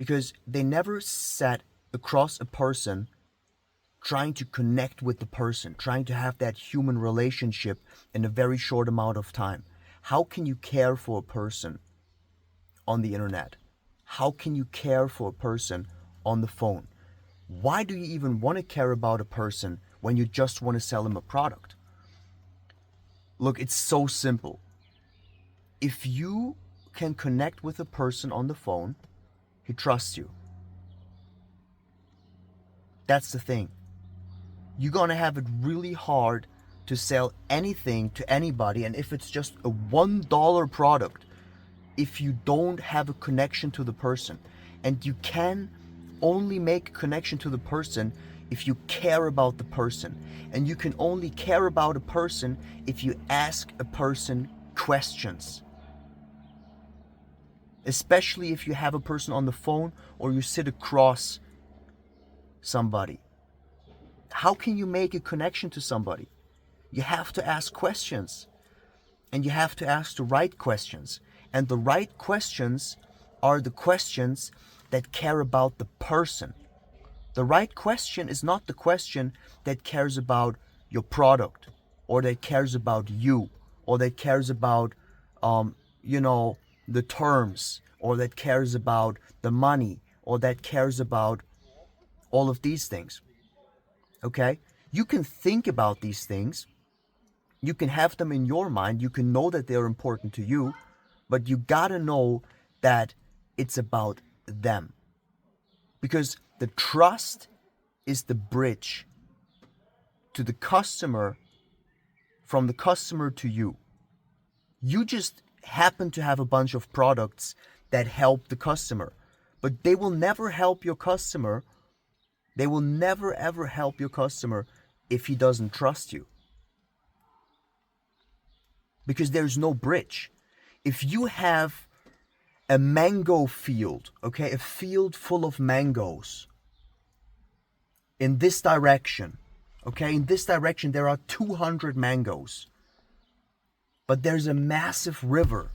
because they never sat across a person trying to connect with the person, trying to have that human relationship in a very short amount of time. How can you care for a person on the internet? How can you care for a person on the phone? Why do you even want to care about a person when you just want to sell him a product? Look, it's so simple. If you can connect with a person on the phone, he trusts you. That's the thing. You're gonna have it really hard to sell anything to anybody, and if it's just a $1 product, if you don't have a connection to the person. And you can only make a connection to the person if you care about the person. And you can only care about a person if you ask a person questions. Especially if you have a person on the phone or you sit across somebody. How can you make a connection to somebody? You have to ask questions. And you have to ask the right questions. And the right questions are the questions that care about the person. The right question is not the question that cares about your product, or that cares about you, or that cares about, the terms, or that cares about the money, or that cares about all of these things. Okay? You can think about these things. You can have them in your mind. You can know that they're important to you, but you gotta know that it's about them. Because the trust is the bridge to the customer, from the customer to you. You just happen to have a bunch of products that help the customer, but they will never help your customer. They will never ever help your customer if he doesn't trust you. Because there's no bridge. If you have a mango field, okay, a field full of mangoes in this direction, okay, in this direction there are 200 mangoes, but there's a massive river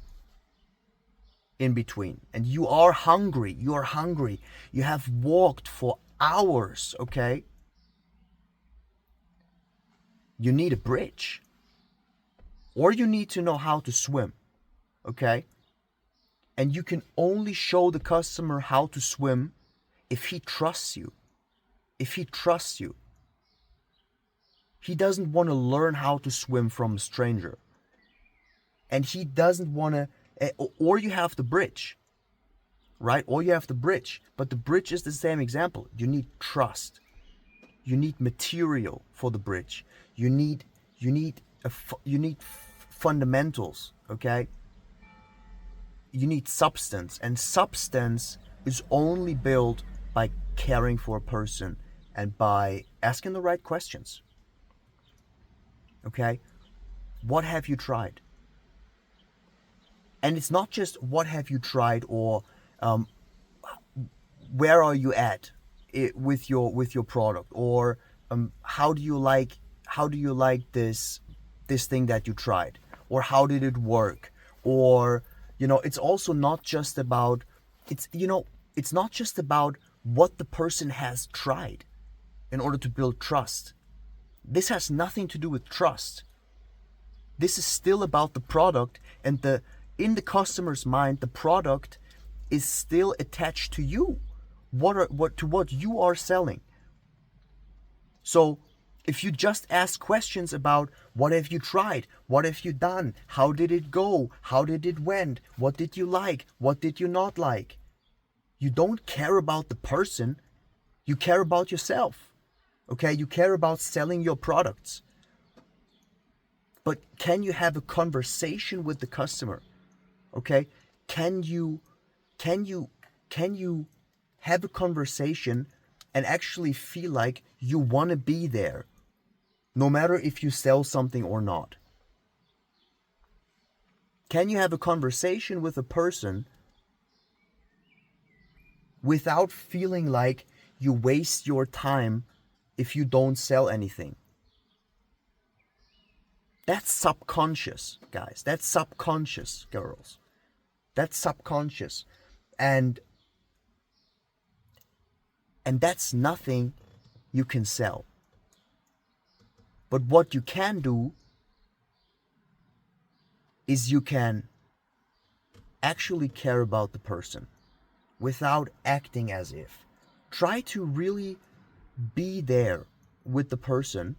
in between, and you are hungry, you have walked for hours, okay, you need a bridge, or you need to know how to swim, okay? And you can only show the customer how to swim if he trusts you. If he trusts you. He doesn't want to learn how to swim from a stranger. And he doesn't want to, or you have the bridge, right? Or you have the bridge. But the bridge is the same example. You need trust. You need material for the bridge. You need fundamentals, okay? You need substance, and substance is only built by caring for a person and by asking the right questions. Okay? What have you tried? And it's not just what have you tried, or where are you at with your product, or how do you like this thing that you tried, or how did it work, or it's also not just about, it's not just about what the person has tried in order to build trust. This has nothing to do with trust. This is still about the product, and in the customer's mind, the product is still attached to you, what you are selling. So if you just ask questions about what have you tried, what have you done, how did it go, how did it went, what did you like, what did you not like, you don't care about the person, you care about yourself. Okay, you care about selling your products. But can you have a conversation with the customer? Okay, can you have a conversation and actually feel like you want to be there, no matter if you sell something or not? Can you have a conversation with a person without feeling like you waste your time if you don't sell anything? That's subconscious, guys. That's subconscious, girls. That's subconscious. And And that's nothing you can sell. But what you can do is you can actually care about the person without acting as if. Try to really be there with the person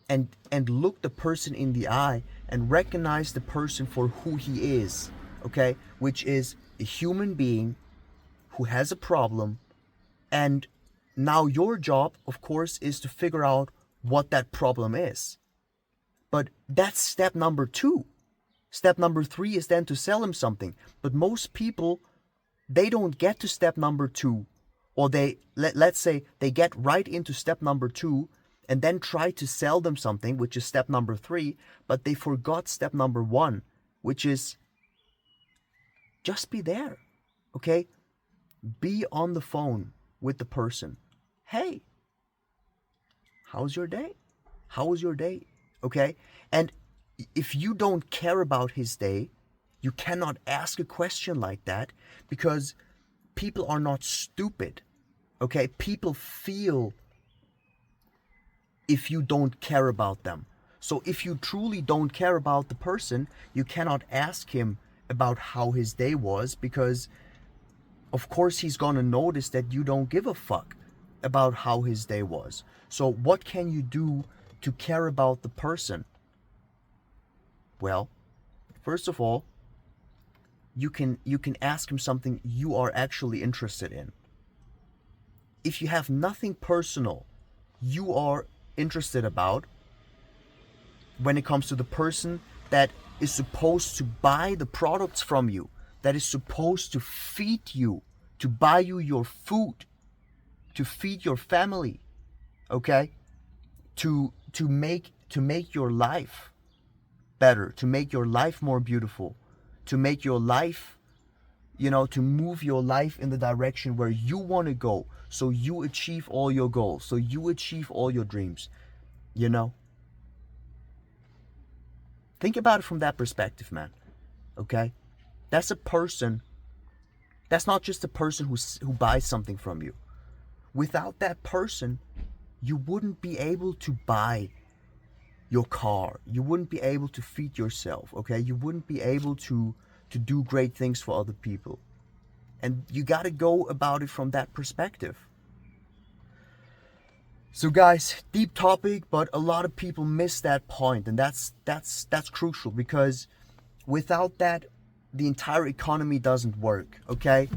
and look the person in the eye and recognize the person for who he is, okay? Which is a human being who has a problem, and now your job, of course, is to figure out what that problem is. But that's step number 2. Step number 3 is then to sell him something. But most people, they don't get to step number 2, or let's say they get right into step number 2 and then try to sell them something, which is step number 3, but they forgot step number 1, which is just be there, okay? Be on the phone with the person. Hey, how's your day? How was your day? Okay? And if you don't care about his day, you cannot ask a question like that, because people are not stupid. Okay? People feel if you don't care about them. So if you truly don't care about the person, you cannot ask him about how his day was, because of course he's gonna notice that you don't give a fuck about how his day was. So what can you do to care about the person? Well, first of all, you can ask him something you are actually interested in. If you have nothing personal you are interested about when it comes to the person that is supposed to buy the products from you, that is supposed to feed you, to buy you your food, to feed your family, okay? To make your life better, to make your life more beautiful, to make your life, to move your life in the direction where you want to go, so you achieve all your goals, so you achieve all your dreams, Think about it from that perspective, man, okay? That's a person, that's not just a person who buys something from you. Without that person, you wouldn't be able to buy your car. You wouldn't be able to feed yourself, okay? You wouldn't be able to do great things for other people. And you got to go about it from that perspective. So guys, deep topic, but a lot of people miss that point, and that's crucial, because without that, the entire economy doesn't work, okay?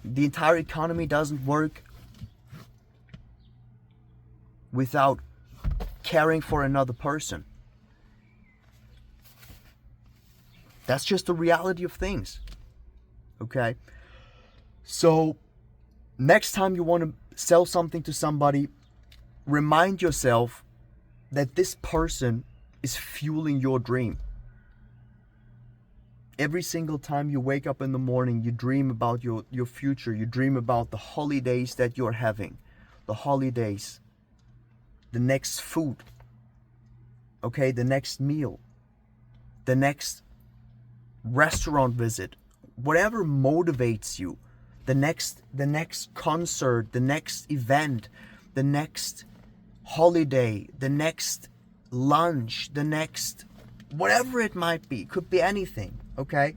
The entire economy doesn't work without caring for another person. That's just the reality of things, okay? So next time you want to sell something to somebody, remind yourself that this person is fueling your dream. Every single time you wake up in the morning, you dream about your future. You dream about the holidays that you're having. The holidays. The next food. Okay, the next meal. The next restaurant visit. Whatever motivates you. The next concert. The next event. The next holiday. The next lunch. The next whatever it might be. Could be anything. Okay?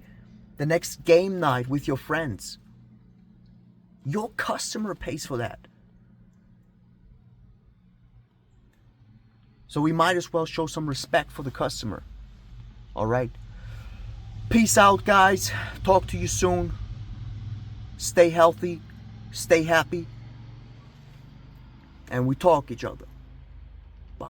The next game night with your friends. Your customer pays for that. So we might as well show some respect for the customer. Alright? Peace out, guys. Talk to you soon. Stay healthy. Stay happy. And we talk each other.